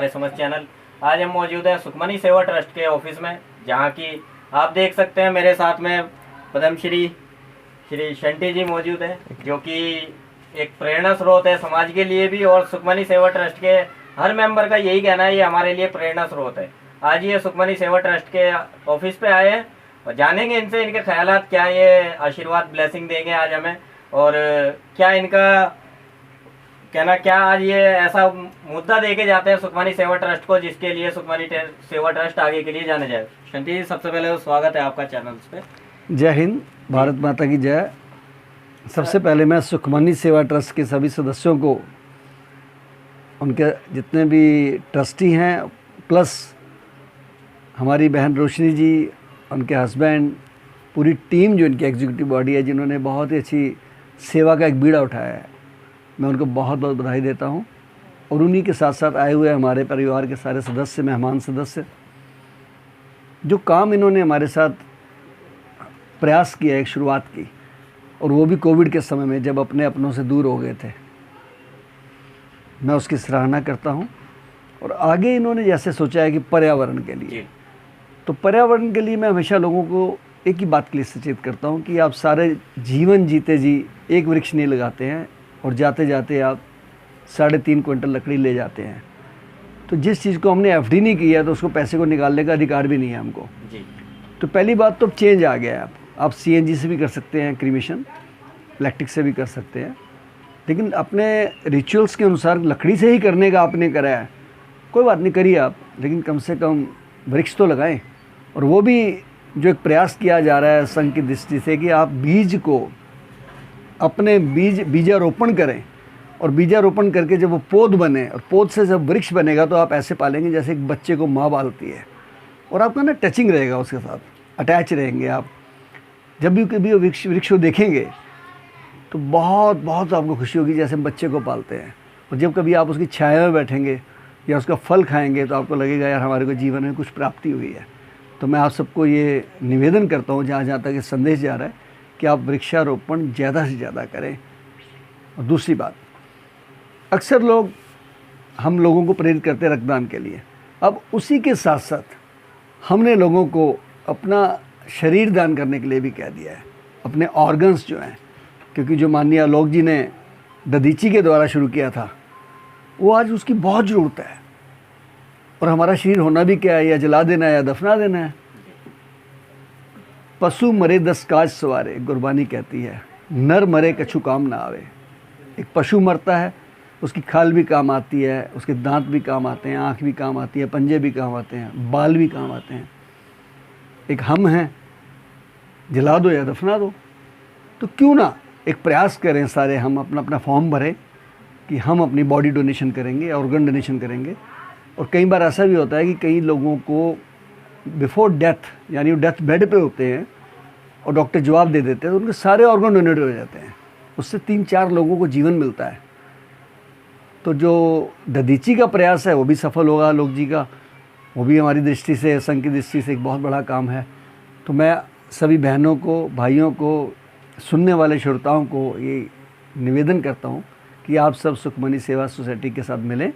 हमारे समझ चैनल। आज हम मौजूद हैं सुखमनी सेवा ट्रस्ट के ऑफिस में, जहां की आप देख सकते हैं मेरे साथ में पद्मश्री श्री शंटी जी मौजूद हैं, जो कि एक प्रेरणा स्रोत है समाज के लिए भी, और सुखमनी सेवा ट्रस्ट के हर मेंबर का यही कहना है ये हमारे लिए प्रेरणा स्रोत है। आज ये सुखमनी सेवा ट्रस्ट के ऑफिस पे आए हैं और जानेंगे इनसे इनके ख्यालात क्या, ये आशीर्वाद ब्लेसिंग देंगे आज हमें, और क्या इनका कहना, क्या आज ये ऐसा मुद्दा देके जाते हैं सुखमनी सेवा ट्रस्ट को जिसके लिए सुखमनी सेवा ट्रस्ट आगे के लिए जाने जाए। शंटी जी, सबसे पहले तो स्वागत है आपका चैनल पे। जय हिंद, भारत माता की जय। सबसे पहले मैं सुखमनी सेवा ट्रस्ट के सभी सदस्यों को, उनके जितने भी ट्रस्टी हैं, प्लस हमारी बहन रोशनी जी, उनके हस्बैंड, पूरी टीम जो इनकी एग्जीक्यूटिव बॉडी है, जिन्होंने बहुत ही अच्छी सेवा का एक बीड़ा उठाया है, मैं उनको बहुत बहुत बधाई देता हूँ। और उन्हीं के साथ साथ आए हुए हमारे परिवार के सारे सदस्य, मेहमान सदस्य, जो काम इन्होंने हमारे साथ प्रयास किया, एक शुरुआत की, और वो भी कोविड के समय में जब अपने अपनों से दूर हो गए थे, मैं उसकी सराहना करता हूँ। और आगे इन्होंने जैसे सोचा है कि पर्यावरण के लिए, तो पर्यावरण के लिए मैं हमेशा लोगों को एक ही बात के लिए सचेत करता हूँ कि आप सारे जीवन जीते जी एक वृक्ष नहीं लगाते हैं और जाते जाते आप 3.5 क्विंटल लकड़ी ले जाते हैं। तो जिस चीज़ को हमने एफडी नहीं किया तो उसको पैसे को निकालने का अधिकार भी नहीं है हमको जी। तो पहली बात तो चेंज आ गया है। आप सीएनजी से भी कर सकते हैं, क्रीमेशन, इलेक्ट्रिक से भी कर सकते हैं, लेकिन अपने रिचुअल्स के अनुसार लकड़ी से ही करने का आपने करा है, कोई बात नहीं, करिए आप, लेकिन कम से कम वृक्ष तो लगाएं। और वो भी जो एक प्रयास किया जा रहा है संघ की दृष्टि से कि आप बीज को, अपने बीजारोपण करें, और बीजारोपण करके जब वो पौध बने और पौध से जब वृक्ष बनेगा तो आप ऐसे पालेंगे जैसे एक बच्चे को माँ पालती है, और आपका ना टचिंग रहेगा, उसके साथ अटैच रहेंगे आप। जब भी कभी वृक्ष को देखेंगे तो बहुत बहुत आपको खुशी होगी, जैसे हम बच्चे को पालते हैं। और जब कभी आप उसकी छाया में बैठेंगे या उसका फल खाएंगे तो आपको लगेगा यार हमारे को जीवन में कुछ प्राप्ति हुई है। तो मैं आप सबको ये निवेदन करता हूँ, जहाँ जहाँ तक ये संदेश जा रहा है, कि आप वृक्षारोपण ज़्यादा से ज़्यादा करें। और दूसरी बात, अक्सर लोग, हम लोगों को प्रेरित करते हैं रक्तदान के लिए। अब उसी के साथ साथ हमने लोगों को अपना शरीर दान करने के लिए भी कह दिया है, अपने ऑर्गन्स जो हैं, क्योंकि जो माननीय आलोक जी ने दधीची के द्वारा शुरू किया था, वो आज उसकी बहुत ज़रूरत है। और हमारा शरीर होना भी क्या है, या जला देना है या दफना देना है। पशु मरे 10 काज सवारे, गुरबानी कहती है, नर मरे कछु काम ना आवे। एक पशु मरता है, उसकी खाल भी काम आती है, उसके दांत भी काम आते हैं, आँख भी काम आती है, पंजे भी काम आते हैं, बाल भी काम आते हैं। एक हम हैं, जला दो या दफना दो। तो क्यों ना एक प्रयास करें सारे, हम अपना अपना फॉर्म भरें कि हम अपनी बॉडी डोनेशन करेंगे, ऑर्गन डोनेशन करेंगे। और कई बार ऐसा भी होता है कि कई लोगों को बिफोर डेथ, यानी वो डेथ बेड पे होते हैं और डॉक्टर जवाब दे देते हैं, तो उनके सारे ऑर्गन डोनेट हो जाते हैं। उससे 3-4 लोगों को जीवन मिलता है। तो जो दधीची का प्रयास है वो भी सफल होगा, लोक जी का, वो भी हमारी दृष्टि से, संघ की दृष्टि से एक बहुत बड़ा काम है। तो मैं सभी बहनों को, भाइयों को, सुनने वाले श्रोताओं को ये निवेदन करता हूँ कि आप सब सुखमनी सेवा सोसाइटी के साथ मिलें,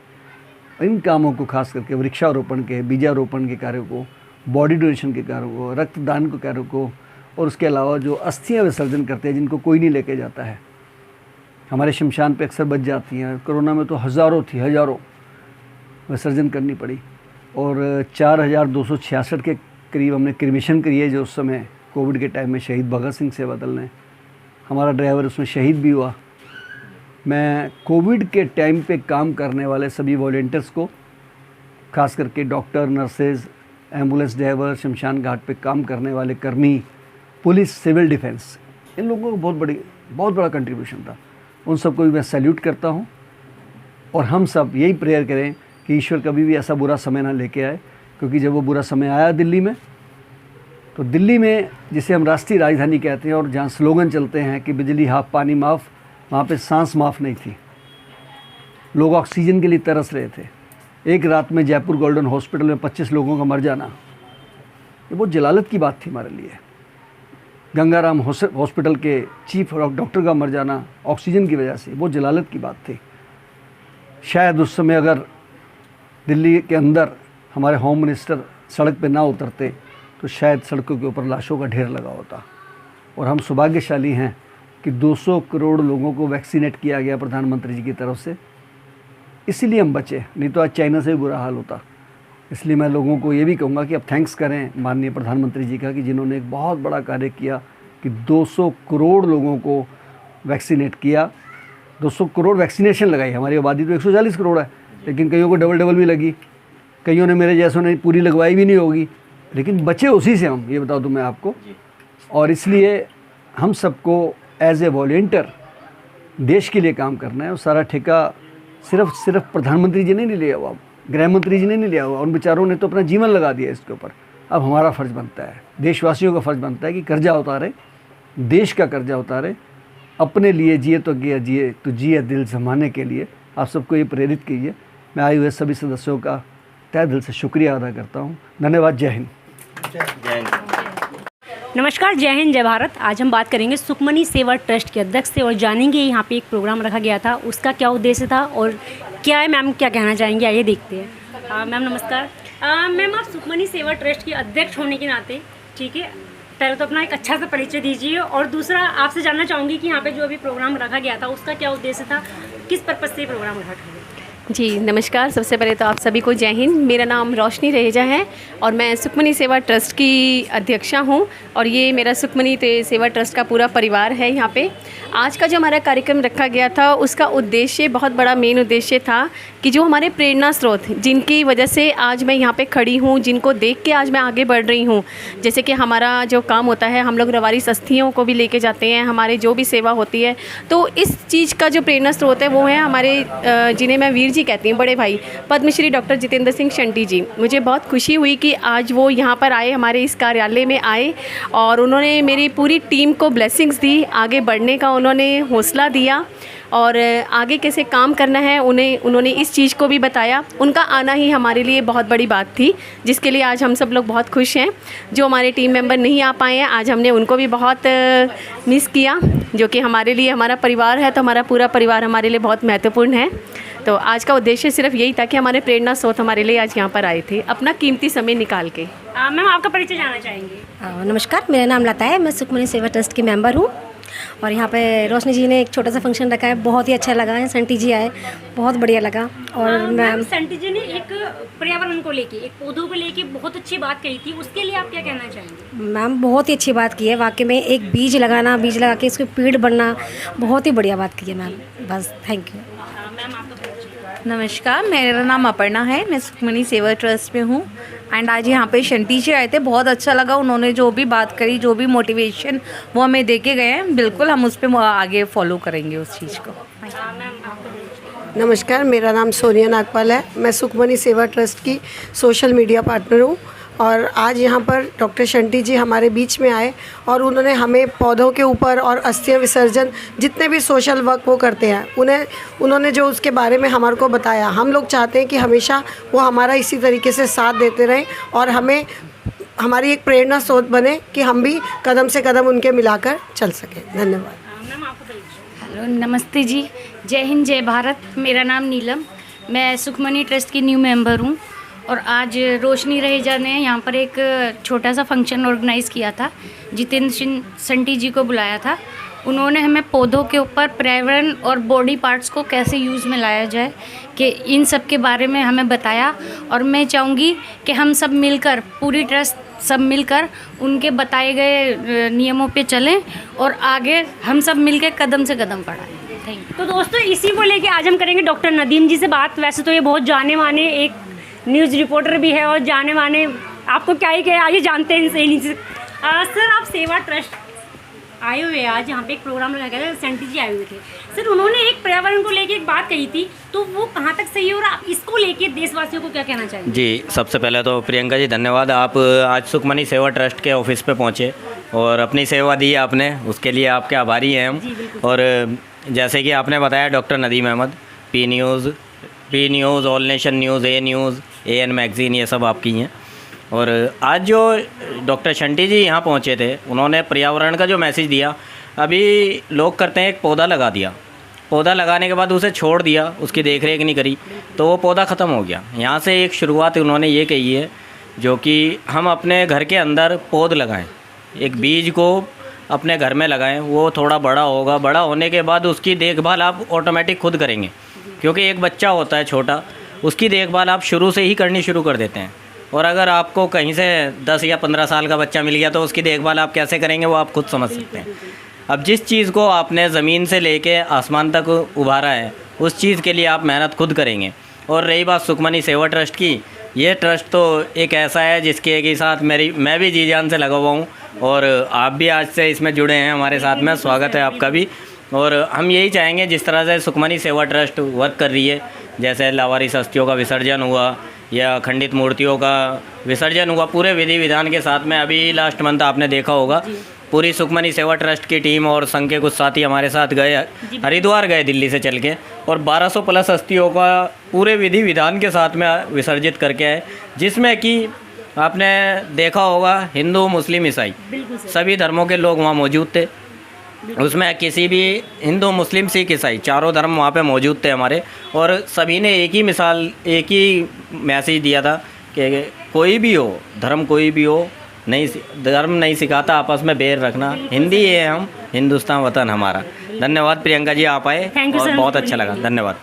इन कामों को, खास करके वृक्षारोपण के, बीजारोपण के कार्यों को, बॉडी डोनेशन के कार्यों को, रक्तदान के कार्यों को, और उसके अलावा जो अस्थियाँ विसर्जन करते हैं जिनको कोई नहीं लेके जाता है, हमारे शमशान पे अक्सर बच जाती हैं। कोरोना में तो हज़ारों विसर्जन करनी पड़ी, और 4266 के करीब हमने क्रिमेशन करी है, जो उस समय कोविड के टाइम में शहीद भगत सिंह सेवा दल ने, हमारा ड्राइवर उसमें शहीद भी हुआ। मैं कोविड के टाइम पे काम करने वाले सभी वॉलंटियर्स को, खास करके डॉक्टर, नर्सेज, एम्बुलेंस ड्राइवर, शमशान घाट पे काम करने वाले कर्मी, पुलिस, सिविल डिफेंस, इन लोगों को बहुत बड़ा कंट्रीब्यूशन था। उन सबको भी मैं सैल्यूट करता हूँ। और हम सब यही प्रेयर करें कि ईश्वर कभी भी ऐसा बुरा समय ना लेके आए, क्योंकि जब वो बुरा समय आया दिल्ली में, तो दिल्ली में जिसे हम राष्ट्रीय राजधानी कहते हैं, और जहाँ स्लोगन चलते हैं कि बिजली हाफ पानी माफ़, वहाँ पे सांस माफ़ नहीं थी। लोग ऑक्सीजन के लिए तरस रहे थे। एक रात में जयपुर गोल्डन हॉस्पिटल में 25 लोगों का मर जाना, ये बहुत जलालत की बात थी हमारे लिए। गंगाराम हॉस्पिटल के चीफ डॉक्टर का मर जाना ऑक्सीजन की वजह से, बहुत जलालत की बात थी। शायद उस समय अगर दिल्ली के अंदर हमारे होम मिनिस्टर सड़क पे ना उतरते तो शायद सड़कों के ऊपर लाशों का ढेर लगा होता। और हम सौभाग्यशाली हैं कि 200 करोड़ लोगों को वैक्सीनेट किया गया प्रधानमंत्री जी की तरफ से, इसीलिए हम बचे, नहीं तो आज चाइना से भी बुरा हाल होता। इसलिए मैं लोगों को ये भी कहूँगा कि अब थैंक्स करें माननीय प्रधानमंत्री जी का कि जिन्होंने एक बहुत बड़ा कार्य किया कि 200 करोड़ लोगों को वैक्सीनेट किया। 200 करोड़ वैक्सीनेशन लगाई। हमारी आबादी तो 140 करोड़ है, लेकिन कईयों को डबल भी लगी, कईयों ने मेरे जैसों ने पूरी लगवाई भी नहीं होगी, लेकिन बचे उसी से हम, ये बता दूं मैं आपको। और इसलिए हम सबको एज ए वॉलंटियर देश के लिए काम करना है। और सारा ठेका सिर्फ प्रधानमंत्री जी ने नहीं लिया हुआ, गृह मंत्री जी ने नहीं लिया हुआ, उन बेचारों ने तो अपना जीवन लगा दिया इसके ऊपर। अब हमारा फ़र्ज़ बनता है, देशवासियों का फ़र्ज़ बनता है कि कर्जा उतारे, देश का कर्जा उतारे, अपने लिए जिए तो जिए दिल जमाने के लिए। आप सबको ये प्रेरित कीजिए। मैं आए हुए सभी सदस्यों का तहे दिल से शुक्रिया अदा करता हूँ। धन्यवाद। जय हिंद। जय हिंद। नमस्कार, जय हिंद, जय भारत। आज हम बात करेंगे सुखमनी सेवा ट्रस्ट के अध्यक्ष से और जानेंगे यहाँ पे एक प्रोग्राम रखा गया था, उसका क्या उद्देश्य था और क्या है, मैम क्या कहना चाहेंगे, आइए देखते हैं। मैम नमस्कार। मैम आप सुखमनी सेवा ट्रस्ट के अध्यक्ष होने के नाते, ठीक है, पहले तो अपना एक अच्छा सा परिचय दीजिए और दूसरा आपसे जानना चाहूँगी कि यहाँ पे जो अभी प्रोग्राम रखा गया था उसका क्या उद्देश्य था, किस पर्पज़ से प्रोग्राम रखा गया? जी नमस्कार। सबसे पहले तो आप सभी को जय हिंद। मेरा नाम रोशनी रहेजा है और मैं सुखमनी सेवा ट्रस्ट की अध्यक्षा हूं और ये मेरा सुखमनी सेवा ट्रस्ट का पूरा परिवार है। यहाँ पे आज का जो हमारा कार्यक्रम रखा गया था उसका उद्देश्य, बहुत बड़ा मेन उद्देश्य था कि जो हमारे प्रेरणा स्रोत, जिनकी वजह से आज मैं यहाँ पे खड़ी हूँ, जिनको देख के आज मैं आगे बढ़ रही हूँ, जैसे कि हमारा जो काम होता है, हम लोग रवारी अस्थियों को भी लेके जाते हैं, हमारे जो भी सेवा होती है, तो इस चीज़ का जो प्रेरणा स्रोत है वो है हमारे जिन्हें मैं वीर जी कहती हूँ, बड़े भाई पद्मश्री डॉक्टर जितेंद्र सिंह शंटी जी। मुझे बहुत खुशी हुई कि आज वो यहाँ पर आए, हमारे इस कार्यालय में आए और उन्होंने मेरी पूरी टीम को ब्लेसिंग्स दी, आगे बढ़ने का उन्होंने हौसला दिया और आगे कैसे काम करना है उन्होंने इस चीज़ को भी बताया। उनका आना ही हमारे लिए बहुत बड़ी बात थी, जिसके लिए आज हम सब लोग बहुत खुश हैं। जो हमारे टीम मेंबर नहीं आ पाए हैं, आज हमने उनको भी बहुत मिस किया, जो कि हमारे लिए, हमारा परिवार है तो हमारा पूरा परिवार हमारे लिए बहुत महत्वपूर्ण है। तो आज का उद्देश्य सिर्फ यही था कि हमारे प्रेरणा स्रोत हमारे लिए आज यहाँ पर आए थे, अपना कीमती समय निकाल के। मैम आपका परिचय जानना चाहेंगे? नमस्कार, मेरा नाम लता है, मैं सुखमनी सेवा ट्रस्ट की मेंबर हूँ और यहाँ पे रोशनी जी ने एक छोटा सा फंक्शन रखा है, बहुत ही अच्छा लगा है। संटी जी आए, बहुत बढ़िया लगा। और मैम संटी जी ने एक पर्यावरण को लेके, एक पौधों को लेके बहुत अच्छी बात कही थी, उसके लिए आप क्या कहना चाहेंगे? मैम बहुत ही अच्छी बात की है, वाकई में एक बीज लगाना, बीज लगा के इसको पेड़ बनना, बहुत ही बढ़िया बात की है मैम। बस थैंक यू। मैम आपका परिचय? नमस्कार, मेरा नाम अपर्णा है, मैं सुखमनी सेवा ट्रस्ट में हूँ एंड आज यहाँ पे शंटी जी आए थे, बहुत अच्छा लगा। उन्होंने जो भी बात करी, जो भी मोटिवेशन वो हमें दे के गए हैं, बिल्कुल हम उस पर आगे फॉलो करेंगे उस चीज़ को। नमस्कार, मेरा नाम सोनिया नागपाल है, मैं सुखमनी सेवा ट्रस्ट की सोशल मीडिया पार्टनर हूँ और आज यहाँ पर डॉक्टर शंटी जी हमारे बीच में आए और उन्होंने हमें पौधों के ऊपर और अस्थियां विसर्जन, जितने भी सोशल वर्क वो करते हैं, उन्होंने जो उसके बारे में हमारे को बताया। हम लोग चाहते हैं कि हमेशा वो हमारा इसी तरीके से साथ देते रहें और हमें, हमारी एक प्रेरणा स्रोत बने कि हम भी कदम से कदम उनके मिलाकर चल सकें। धन्यवाद। हेलो, नमस्ते जी, जय हिंद, जय भारत। मेरा नाम नीलम, मैं सुखमनी ट्रस्ट की न्यू मेंबर हूँ और आज रोशनी रहेजा ने यहाँ पर एक छोटा सा फंक्शन ऑर्गेनाइज़ किया था, जितेंद्र सिंह संटी जी को बुलाया था। उन्होंने हमें पौधों के ऊपर पर्यावरण और बॉडी पार्ट्स को कैसे यूज़ में लाया जाए, कि इन सब के बारे में हमें बताया और मैं चाहूँगी कि हम सब मिलकर, पूरी ट्रस्ट सब मिलकर उनके बताए गए नियमों पे चलें और आगे हम सब मिलकर कदम से कदम बढ़ाएं। Thank you. तो दोस्तों, इसी को लेके आज हम करेंगे डॉक्टर नदीम जी से बात। वैसे तो ये बहुत जाने माने एक न्यूज़ रिपोर्टर भी है और जाने माने, आपको क्या ही कहे, आइए जानते हैं इनसे। सर, आप सेवा ट्रस्ट आए हुए हैं, आज यहाँ पे एक प्रोग्राम लगाया गया था, सेंटी जी आए हुए थे। सर, उन्होंने एक पर्यावरण को लेके एक बात कही थी, तो वो कहाँ तक सही है और आप इसको लेके देशवासियों को क्या कहना चाहेंगे? जी, सबसे पहले तो प्रियंका जी धन्यवाद, आप आज सुखमनी सेवा ट्रस्ट के ऑफिस पे पहुँचे और अपनी सेवा दी आपने, उसके लिए आपके आभारी हैं हम। और जैसे कि आपने बताया, doctor Nadeem Ahmed, P news, all nation news, A news, AN magazine, ये सब आपकी हैं। और आज जो डॉक्टर शंटी जी यहाँ पहुँचे थे, उन्होंने पर्यावरण का जो मैसेज दिया, अभी लोग करते हैं एक पौधा लगा दिया, पौधा लगाने के बाद उसे छोड़ दिया, उसकी देख रेख नहीं करी, तो वो पौधा ख़त्म हो गया। यहाँ से एक शुरुआत उन्होंने ये कही है, जो कि हम अपने घर के अंदर पौध लगाएं, एक बीज को अपने घर में लगाएं, वो थोड़ा बड़ा होगा, बड़ा होने के बाद उसकी देखभाल आप ऑटोमेटिक खुद करेंगे, क्योंकि एक बच्चा होता है छोटा, उसकी देखभाल आप शुरू से ही करनी शुरू कर देते हैं। और अगर आपको कहीं से 10 या 15 साल का बच्चा मिल गया तो उसकी देखभाल आप कैसे करेंगे वो आप खुद समझ सकते हैं। अब जिस चीज़ को आपने ज़मीन से लेके आसमान तक उभारा है, उस चीज़ के लिए आप मेहनत खुद करेंगे। और रही बात सुखमनी सेवा ट्रस्ट की, ये ट्रस्ट तो एक ऐसा है जिसके के साथ मैं भी जी जान से लगा हुआ हूँ, और आप भी आज से इसमें जुड़े हैं हमारे साथ में, स्वागत है आपका भी। और हम यही चाहेंगे जिस तरह से सुखमनी सेवा ट्रस्ट वर्क कर रही है, जैसे लावारिस अस्थियों का विसर्जन हुआ या खंडित मूर्तियों का विसर्जन हुआ, पूरे विधि विधान के साथ में। अभी लास्ट मंथ आपने देखा होगा पूरी सुखमनी सेवा ट्रस्ट की टीम और संघ के कुछ साथी हमारे साथ गए, हरिद्वार गए दिल्ली से चल के, और 1200 प्लस अस्थियों का पूरे विधि विधान के साथ में विसर्जित करके आए, जिसमें कि आपने देखा होगा हिंदू मुस्लिम ईसाई सभी धर्मों के लोग वहाँ मौजूद थे। उसमें किसी भी हिंदू मुस्लिम सिख ईसाई चारों धर्म वहाँ पे मौजूद थे हमारे, और सभी ने एक ही मिसाल, एक ही मैसेज दिया था कि कोई भी हो, धर्म कोई भी हो, धर्म नहीं सिखाता आपस में बैर रखना, हिंदी है हम, हिंदुस्तान वतन हमारा। धन्यवाद प्रियंका जी, आप आए और बहुत अच्छा लगा, धन्यवाद।